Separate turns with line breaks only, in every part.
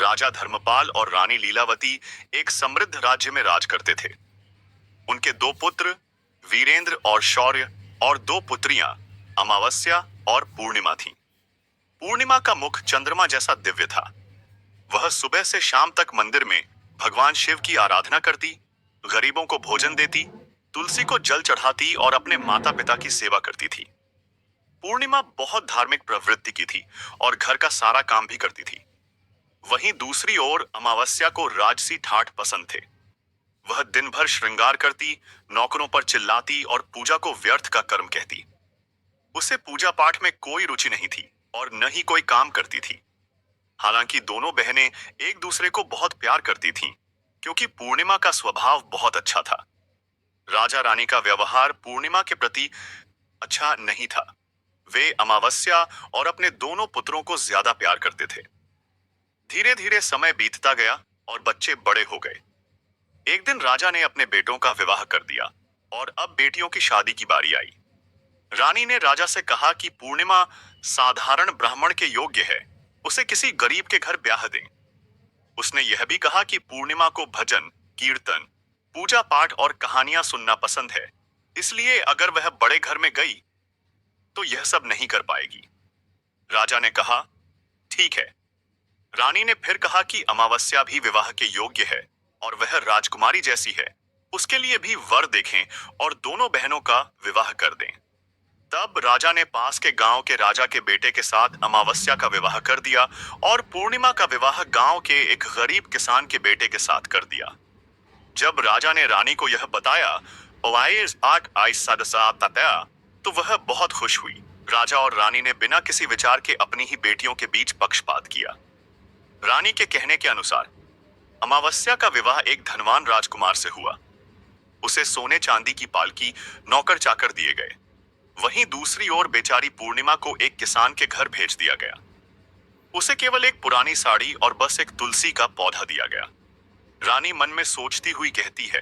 राजा धर्मपाल और रानी लीलावती एक समृद्ध राज्य में राज करते थे। उनके दो पुत्र वीरेंद्र और शौर्य और दो पुत्रियां अमावस्या और पूर्णिमा थीं। पूर्णिमा का मुख चंद्रमा जैसा दिव्य था। वह सुबह से शाम तक मंदिर में भगवान शिव की आराधना करती, गरीबों को भोजन देती, तुलसी को जल चढ़ाती और अपने माता पिता की सेवा करती थी। पूर्णिमा बहुत धार्मिक प्रवृत्ति की थी और घर का सारा काम भी करती थी। वहीं दूसरी ओर अमावस्या को राजसी ठाठ पसंद थे। वह दिन भर श्रृंगार करती, नौकरों पर चिल्लाती और पूजा को व्यर्थ का कर्म कहती। उसे पूजा पाठ में कोई रुचि नहीं थी और न ही कोई काम करती थी। हालांकि दोनों बहनें एक दूसरे को बहुत प्यार करती थीं, क्योंकि पूर्णिमा का स्वभाव बहुत अच्छा था। राजा रानी का व्यवहार पूर्णिमा के प्रति अच्छा नहीं था। वे अमावस्या और अपने दोनों पुत्रों को ज्यादा प्यार करते थे। धीरे धीरे समय बीतता गया और बच्चे बड़े हो गए। एक दिन राजा ने अपने बेटों का विवाह कर दिया और अब बेटियों की शादी की बारी आई। रानी ने राजा से कहा कि पूर्णिमा साधारण ब्राह्मण के योग्य है, उसे किसी गरीब के घर ब्याह दें। उसने यह भी कहा कि पूर्णिमा को भजन, कीर्तन, पूजा पाठ और कहानियां सुनना पसंद है, इसलिए अगर वह बड़े घर में गई तो यह सब नहीं कर पाएगी। राजा ने कहा, ठीक है। रानी ने फिर कहा कि अमावस्या भी विवाह के योग्य है और वह राजकुमारी जैसी है, उसके लिए भी वर देखें और दोनों बहनों का विवाह कर दें। तब राजा ने पास के गांव के राजा के बेटे के साथ अमावस्या का विवाह कर दिया और पूर्णिमा का विवाह गांव के एक गरीब किसान के बेटे के साथ कर दिया। जब राजा ने रानी को यह बताया तो वह बहुत खुश हुई। राजा और रानी ने बिना किसी विचार के अपनी ही बेटियों के बीच पक्षपात किया। रानी के कहने के अनुसार अमावस्या का विवाह एक धनवान राजकुमार से हुआ। उसे सोने चांदी की पालकी, नौकर चाकर दिए गए। वहीं दूसरी ओर बेचारी पूर्णिमा को एक किसान के घर भेज दिया गया। उसे केवल एक पुरानी साड़ी और बस एक तुलसी का पौधा दिया गया। रानी मन में सोचती हुई कहती है,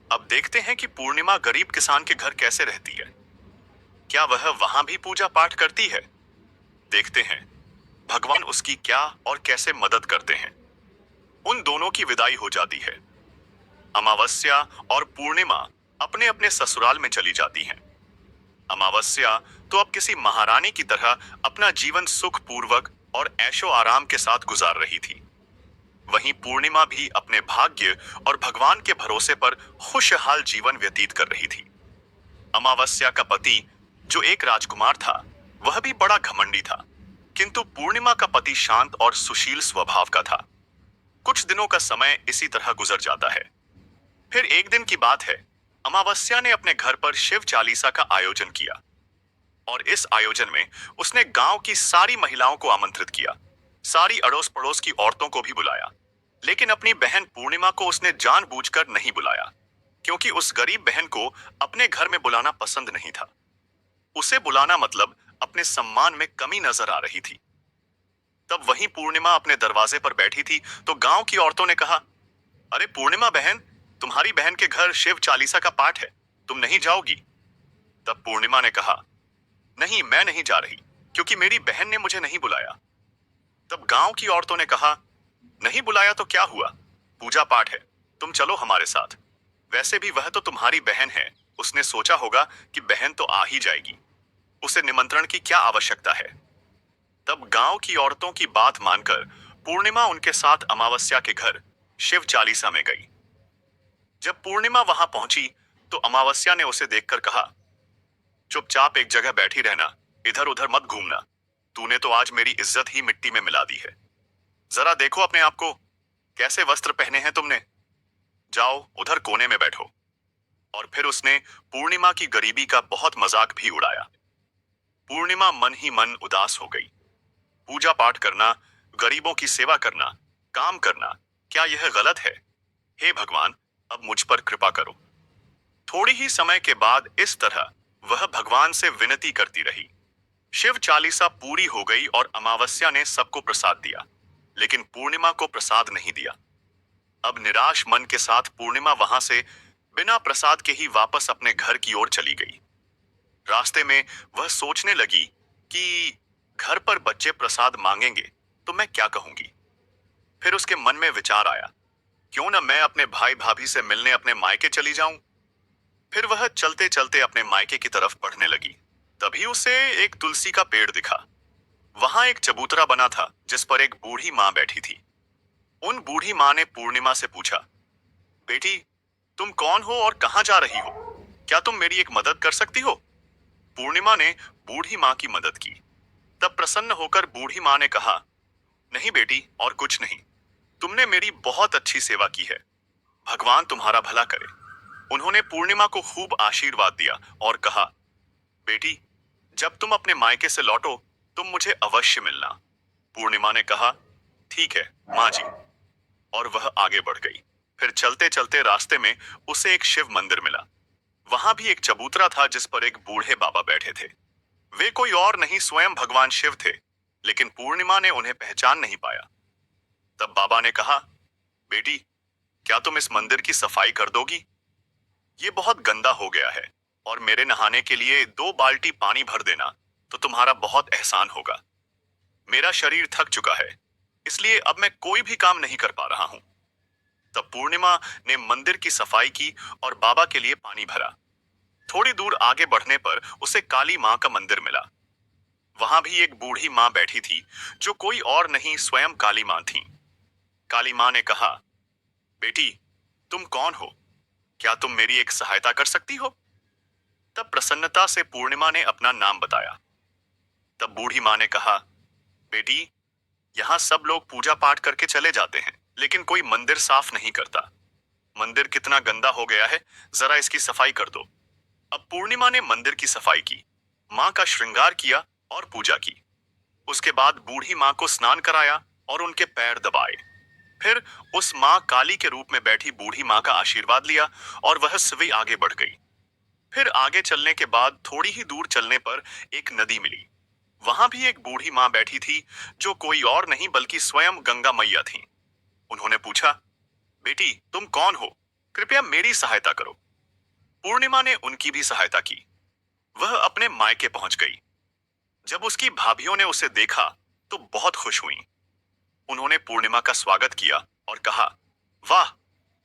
अब देखते हैं कि पूर्णिमा गरीब किसान के घर कैसे रहती है। क्या वह वहां भी पूजा पाठ करती है? देखते हैं भगवान उसकी क्या और कैसे मदद करते हैं। उन दोनों की विदाई हो जाती है। अमावस्या और पूर्णिमा अपने अपने ससुराल में चली जाती हैं। अमावस्या तो अब किसी महारानी की तरह अपना जीवन सुख पूर्वक और ऐशो आराम के साथ गुजार रही थी। वहीं पूर्णिमा भी अपने भाग्य और भगवान के भरोसे पर खुशहाल जीवन व्यतीत कर रही थी। अमावस्या का पति, जो एक राजकुमार था, वह भी बड़ा घमंडी था, किंतु पूर्णिमा का पति शांत और सुशील स्वभाव का था। कुछ दिनों का समय इसी तरह गुजर जाता है। फिर एक दिन की बात है, अमावस्या ने अपने घर पर शिव चालीसा का आयोजन किया और इस आयोजन में उसने गांव की सारी महिलाओं को आमंत्रित किया। सारी अड़ोस पड़ोस की औरतों को भी बुलाया, लेकिन अपनी बहन पूर्णिमा को उसने जानबूझकर नहीं बुलाया, क्योंकि उस गरीब बहन को अपने घर में बुलाना पसंद नहीं था। उसे बुलाना मतलब अपने सम्मान में कमी नजर आ रही थी। तब वहीं पूर्णिमा अपने दरवाजे पर बैठी थी तो गांव की औरतों ने कहा, अरे पूर्णिमा बहन, तुम्हारी बहन के घर शिव चालीसा का पाठ है, तुम नहीं जाओगी? तब पूर्णिमा ने कहा, नहीं, मैं नहीं जा रही, क्योंकि मेरी बहन ने मुझे नहीं बुलाया। तब गांव की औरतों ने कहा, नहीं बुलाया तो क्या हुआ, पूजा पाठ है, तुम चलो हमारे साथ। वैसे भी वह तो तुम्हारी बहन है, उसने सोचा होगा कि बहन तो आ ही जाएगी, उसे निमंत्रण की क्या आवश्यकता है। तब गांव की औरतों की बात मानकर पूर्णिमा उनके साथ अमावस्या के घर शिव चालीसा में गई। जब पूर्णिमा वहां पहुंची तो अमावस्या ने उसे देखकर कहा, चुपचाप एक जगह बैठी रहना, इधर उधर मत घूमना। तूने तो आज मेरी इज्जत ही मिट्टी में मिला दी है। जरा देखो अपने आप को, कैसे वस्त्र पहने हैं तुमने। जाओ उधर कोने में बैठो। और फिर उसने पूर्णिमा की गरीबी का बहुत मजाक भी उड़ाया। पूर्णिमा मन ही मन उदास हो गई। पूजा पाठ करना, गरीबों की सेवा करना, काम करना, क्या यह गलत है? हे भगवान, अब मुझ पर कृपा करो। थोड़ी ही समय के बाद इस तरह वह भगवान से विनती करती रही। शिव चालीसा पूरी हो गई और अमावस्या ने सबको प्रसाद दिया, लेकिन पूर्णिमा को प्रसाद नहीं दिया। अब निराश मन के साथ पूर्णिमा वहां से बिना प्रसाद के ही वापस अपने घर की ओर चली गई। रास्ते में वह सोचने लगी कि घर पर बच्चे प्रसाद मांगेंगे तो मैं क्या कहूंगी। उसके मन में विचार आया, क्यों न मैं अपने भाई भाभी से मिलने अपने मायके चली जाऊं। फिर वह चलते चलते अपने मायके की तरफ बढ़ने लगी। तभी उसे एक तुलसी का पेड़ दिखा। वहां एक चबूतरा बना था जिस पर एक बूढ़ी माँ बैठी थी। उन बूढ़ी माँ ने पूर्णिमा से पूछा, बेटी, तुम कौन हो और कहाँ जा रही हो? क्या तुम मेरी एक मदद कर सकती हो? पूर्णिमा ने बूढ़ी माँ की मदद की। तब प्रसन्न होकर बूढ़ी माँ ने कहा, नहीं बेटी, और कुछ नहीं। तुमने मेरी बहुत अच्छी सेवा की है। भगवान तुम्हारा भला करे। उन्होंने पूर्णिमा को खूब आशीर्वाद दिया और कहा, बेटी, जब तुम अपने मायके से लौटो तुम मुझे अवश्य मिलना। पूर्णिमा ने कहा, ठीक है माँ जी। और वह आगे बढ़ गई। फिर चलते चलते रास्ते में उसे एक शिव मंदिर मिला। वहां भी एक चबूतरा था जिस पर एक बूढ़े बाबा बैठे थे। वे कोई और नहीं, स्वयं भगवान शिव थे। लेकिन पूर्णिमा ने उन्हें पहचान नहीं पाया। तब बाबा ने कहा, बेटी, क्या तुम इस मंदिर की सफाई कर दोगी? ये बहुत गंदा हो गया है और मेरे नहाने के लिए 2 बाल्टी पानी भर देना तो तुम्हारा बहुत एहसान होगा। मेरा शरीर थक चुका है, इसलिए अब मैं कोई भी काम नहीं कर पा रहा हूँ। तब पूर्णिमा ने मंदिर की सफाई की और बाबा के लिए पानी भरा। थोड़ी दूर आगे बढ़ने पर उसे काली माँ का मंदिर मिला। वहां भी एक बूढ़ी माँ बैठी थी जो कोई और नहीं, स्वयं काली माँ थी। काली माँ ने कहा, बेटी, तुम कौन हो? क्या तुम मेरी एक सहायता कर सकती हो? तब प्रसन्नता से पूर्णिमा ने अपना नाम बताया। तब बूढ़ी माँ ने कहा, बेटी, यहाँ सब लोग पूजा पाठ करके चले जाते हैं, लेकिन कोई मंदिर साफ नहीं करता। मंदिर कितना गंदा हो गया है, जरा इसकी सफाई कर दो। अब पूर्णिमा ने मंदिर की सफाई की, माँ का श्रृंगार किया और पूजा की। उसके बाद बूढ़ी माँ को स्नान कराया और उनके पैर दबाए। फिर उस माँ काली के रूप में बैठी बूढ़ी माँ का आशीर्वाद लिया और वह सभी आगे बढ़ गई। फिर आगे चलने के बाद थोड़ी ही दूर चलने पर एक नदी मिली। वहां भी एक बूढ़ी माँ बैठी थी जो कोई और नहीं बल्कि स्वयं गंगा मैया थी। उन्होंने पूछा, बेटी, तुम कौन हो? कृपया मेरी सहायता करो। पूर्णिमा ने उनकी भी सहायता की। वह अपने मायके पहुंच गई। जब उसकी भाभीियों ने उसे देखा तो बहुत खुश हुई। उन्होंने पूर्णिमा का स्वागत किया और कहा, वाह,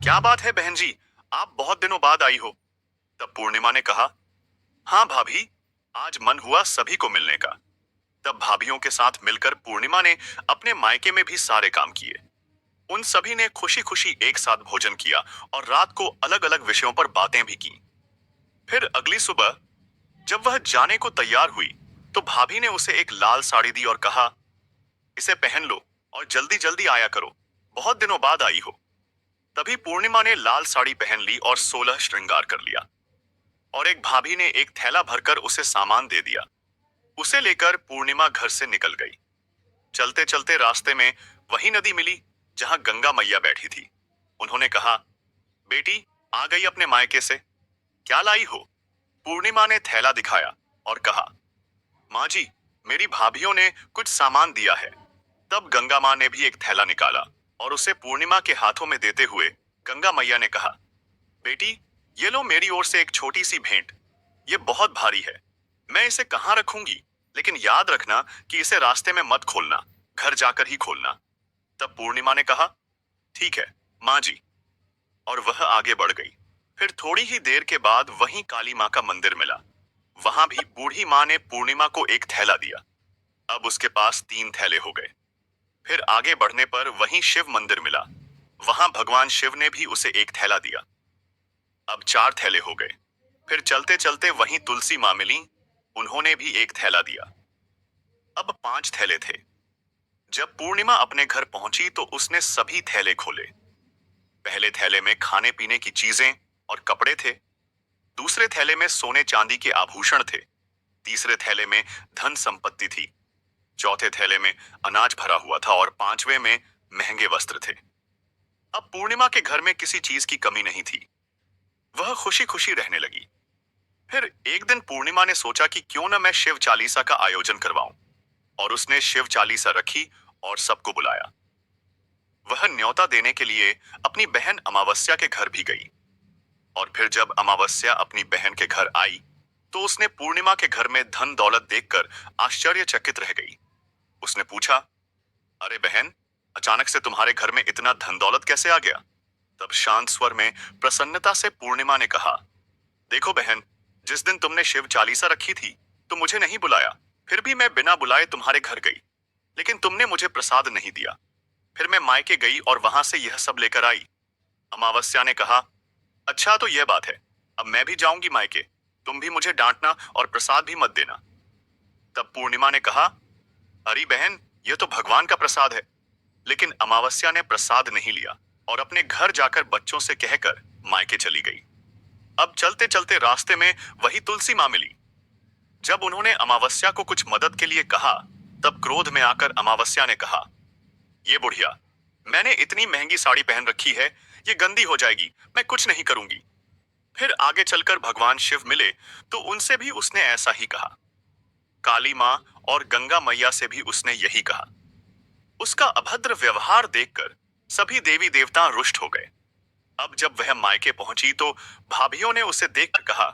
क्या बात है बहन जी, आप बहुत दिनों बाद आई हो। तब पूर्णिमा ने कहा, हाँ भाभी, आज मन हुआ सभी को मिलने का। तब भाभीियों के साथ मिलकर पूर्णिमा ने अपने मायके में भी सारे काम किए। उन सभी ने खुशी खुशी एक साथ भोजन किया और रात को अलग अलग विषयों पर बातें भी की। फिर अगली सुबह जब वह जाने को तैयार हुई तो भाभी ने उसे एक लाल साड़ी दी और कहा, इसे पहन लो और जल्दी जल्दी आया करो, बहुत दिनों बाद आई हो। तभी पूर्णिमा ने लाल साड़ी पहन ली और 16 श्रृंगार कर लिया। और एक भाभी ने एक थैला भरकर उसे सामान दे दिया। उसे लेकर पूर्णिमा घर से निकल गई। चलते चलते रास्ते में वही नदी मिली जहां गंगा मैया बैठी थी। उन्होंने कहा, बेटी, आ गई अपने मायके से, क्या लाई हो? पूर्णिमा ने थैला दिखाया और कहा, माँ जी, मेरी भाभीियों ने कुछ सामान दिया है। तब गंगा माँ ने भी एक थैला निकाला और उसे पूर्णिमा के हाथों में देते हुए गंगा मैया ने कहा, बेटी, ये लो मेरी ओर से एक छोटी सी भेंट। ये बहुत भारी है, मैं इसे कहाँ रखूंगी, लेकिन याद रखना कि इसे रास्ते में मत खोलना, घर जाकर ही खोलना। तब पूर्णिमा ने कहा, ठीक है माँ जी। और वह आगे बढ़ गई। फिर थोड़ी ही देर के बाद वहीं काली माँ का मंदिर मिला। वहां भी बूढ़ी माँ ने पूर्णिमा को एक थैला दिया। अब उसके पास 3 थैले हो गए। फिर आगे बढ़ने पर वहीं शिव मंदिर मिला। वहां भगवान शिव ने भी उसे एक थैला दिया। अब 4 थैले हो गए। फिर चलते चलते वहीं तुलसी माँ मिली। उन्होंने भी एक थैला दिया। अब 5 थैले थे। जब पूर्णिमा अपने घर पहुंची तो उसने सभी थैले खोले। पहले थैले में खाने पीने की चीजें और कपड़े थे। दूसरे थैले में सोने चांदी के आभूषण थे। तीसरे थैले में धन संपत्ति थी। चौथे थैले में अनाज भरा हुआ था और पांचवें में महंगे वस्त्र थे। अब पूर्णिमा के घर में किसी चीज की कमी नहीं थी। वह खुशी खुशी रहने लगी। फिर एक दिन पूर्णिमा ने सोचा कि क्यों न मैं शिव चालीसा का आयोजन करवाऊं, और उसने शिव चालीसा रखी और सबको बुलाया। वह न्योता देने के लिए अपनी बहन अमावस्या के घर भी गई। और फिर जब अमावस्या अपनी बहन के घर आई तो उसने पूर्णिमा के घर में धन दौलत देखकर आश्चर्यचकित रह गई। उसने पूछा, अरे बहन, अचानक से तुम्हारे घर में इतना धन दौलत कैसे आ गया? तब शांत स्वर में प्रसन्नता से पूर्णिमा ने कहा, देखो बहन, जिस दिन तुमने शिव चालीसा रखी थी तो मुझे नहीं बुलाया। फिर भी मैं बिना बुलाए तुम्हारे घर गई, लेकिन तुमने मुझे प्रसाद नहीं दिया। फिर मैं मायके गई और वहां से यह सब लेकर आई। अमावस्या ने कहा, अच्छा तो यह बात है। अब मैं भी जाऊंगी मायके। तुम भी मुझे डांटना और प्रसाद भी मत देना। तब पूर्णिमा ने कहा, अरे बहन, यह तो भगवान का प्रसाद है। लेकिन अमावस्या ने प्रसाद नहीं लिया और अपने घर जाकर बच्चों से कहकर मायके चली गई। अब चलते चलते रास्ते में वही तुलसी माँ मिली। जब उन्होंने अमावस्या को कुछ मदद के लिए कहा, तब क्रोध में आकर अमावस्या ने कहा, ये बुढ़िया, मैंने इतनी महंगी साड़ी पहन रखी है, ये गंदी हो जाएगी, मैं कुछ नहीं करूंगी। फिर आगे चलकर भगवान शिव मिले तो उनसे भी उसने ऐसा ही कहा। काली माँ और गंगा मैया से भी उसने यही कहा। उसका अभद्र व्यवहार देखकर सभी देवी देवता रुष्ट हो गए। अब जब वह मायके पहुंची तो भाभियों ने उसे देखकर कहा,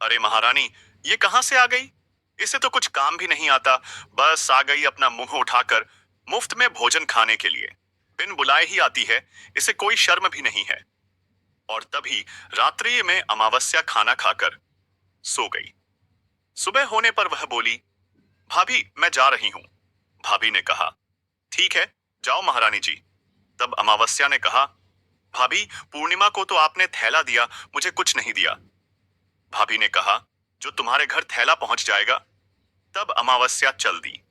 अरे महारानी, ये कहां से आ गई? इसे तो कुछ काम भी नहीं आता, बस आ गई अपना मुंह उठाकर मुफ्त में भोजन खाने के लिए। बिन बुलाए ही आती है, इसे कोई शर्म भी नहीं है। और तभी रात्रि में अमावस्या खाना खाकर सो गई। सुबह होने पर वह बोली, भाभी मैं जा रही हूं। भाभी ने कहा, ठीक है, जाओ महारानी जी। तब अमावस्या ने कहा, भाभी, पूर्णिमा को तो आपने थैला दिया, मुझे कुछ नहीं दिया। भाभी ने कहा, जो तुम्हारे घर थैला पहुंच जाएगा। तब अमावस्या चल दी।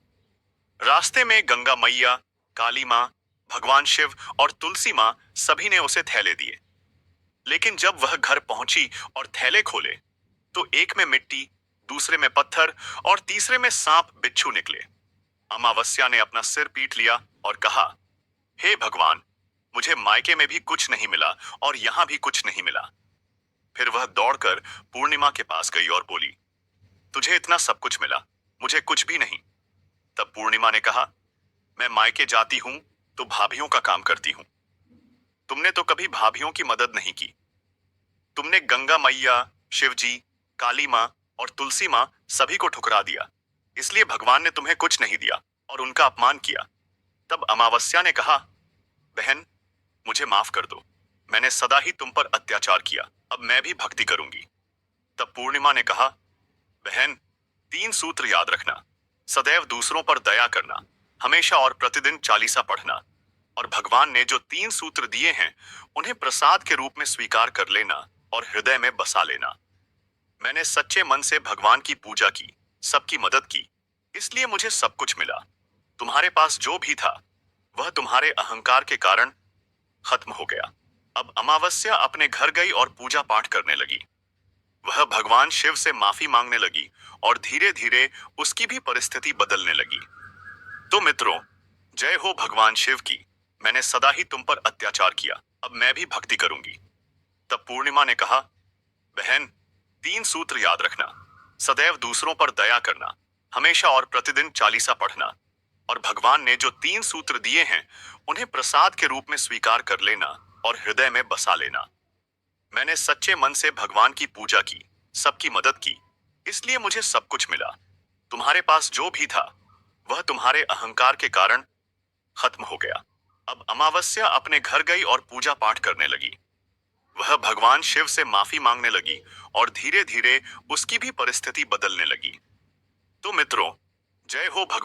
रास्ते में गंगा मैया, काली माँ, भगवान शिव और तुलसी माँ सभी ने उसे थैले दिए। लेकिन जब वह घर पहुंची और थैले खोले तो एक में मिट्टी, दूसरे में पत्थर और तीसरे में सांप बिच्छू निकले। अमावस्या ने अपना सिर पीट लिया और कहा, हे भगवान, मुझे मायके में भी कुछ नहीं मिला और यहां भी कुछ नहीं मिला। फिर वह दौड़कर पूर्णिमा के पास गई और बोली, तुझे इतना सब कुछ मिला, मुझे कुछ भी नहीं। तब पूर्णिमा ने कहा, मैं मायके जाती हूं तो भाभियों का काम करती हूं। तुमने तो कभी भाभियों की मदद नहीं की। तुमने गंगा मैया, शिवजी, काली माँ और तुलसी माँ सभी को ठुकरा दिया। इसलिए भगवान ने तुम्हें कुछ नहीं दिया और उनका अपमान किया। तब अमावस्या ने कहा, बहन, मुझे माफ कर दो। मैंने सदा ही तुम पर अत्याचार किया, अब मैं भी भक्ति करूंगी। तब पूर्णिमा ने कहा, बहन, 3 सूत्र याद रखना। सदैव दूसरों पर दया करना, हमेशा और प्रतिदिन चालीसा पढ़ना, और भगवान ने जो 3 सूत्र दिए हैं उन्हें प्रसाद के रूप में स्वीकार कर लेना और हृदय में बसा लेना। मैंने सच्चे मन से भगवान की पूजा की, सबकी मदद की, इसलिए मुझे सब कुछ मिला। तुम्हारे पास जो भी था वह तुम्हारे अहंकार के कारण खत्म हो गया। अब अमावस्या अपने घर गई और पूजा पाठ करने लगी। वह भगवान शिव से माफी मांगने लगी और धीरे धीरे उसकी भी परिस्थिति बदलने लगी। तो मित्रों, जय हो भगवान शिव की। मैंने सदा ही तुम पर अत्याचार किया, अब मैं भी भक्ति करूंगी। तब पूर्णिमा ने कहा, बहन, 3 सूत्र याद रखना। सदैव दूसरों पर दया करना, हमेशा और प्रतिदिन चालीसा पढ़ना, और भगवान ने जो 3 सूत्र दिए हैं उन्हें प्रसाद के रूप में स्वीकार कर लेना और हृदय में बसा लेना। मैंने सच्चे मन से भगवान की पूजा की, सबकी मदद की, इसलिए मुझे सब कुछ मिला। तुम्हारे पास जो भी था वह तुम्हारे अहंकार के कारण खत्म हो गया। अब अमावस्या अपने घर गई और पूजा पाठ करने लगी। वह भगवान शिव से माफी मांगने लगी और धीरे धीरे उसकी भी परिस्थिति बदलने लगी। तो मित्रों, जय हो भगवान